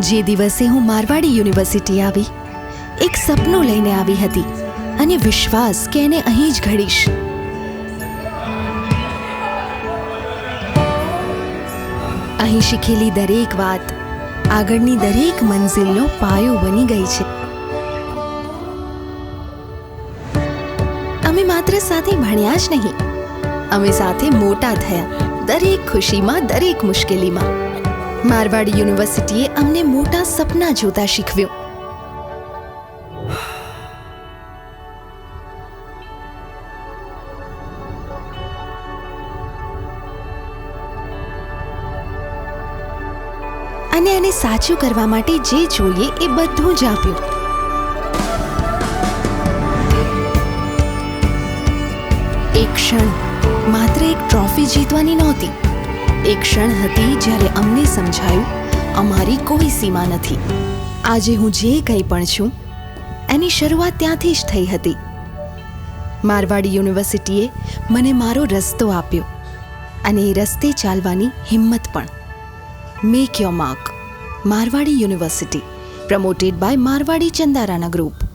જે દિવસે હું મારવાડી યુનિવર્સિટી આવી, એક સપનું લઈને આવી હતી અને વિશ્વાસ કે એને અહીં જ ઘડીશ. અહીં શીખેલી દરેક વાત આગળની દરેક મંઝિલનો પાયો બની ગઈ છે. અમે માત્ર સાથે ભણ્યા જ નહીં, અમે સાથે મોટા થયા, દરેક ખુશીમાં, દરેક મુશ્કેલીમાં. મારવાડી યુનિવર્સિટીએ અમને મોટા સપના જોતા શીખવ્યું. અને એને સાચું કરવા માટે જે જોઈએ એ બધું જ આપ્યું. એક ક્ષણ માત્ર એક ટ્રોફી જીતવાની નહોતી. એક ક્ષણ હતી જ્યારે અમને સમજાયું અમારી કોઈ સીમા નથી. આજે હું જે કંઈ પણ છું એની શરૂઆત ત્યાંથી જ થઈ હતી. મારવાડી યુનિવર્સિટીએ મને મારો રસ્તો આપ્યો અને એ રસ્તે ચાલવાની હિંમત પણ. Make your mark. Marwadi university, promoted by Marwadi Chandarana group.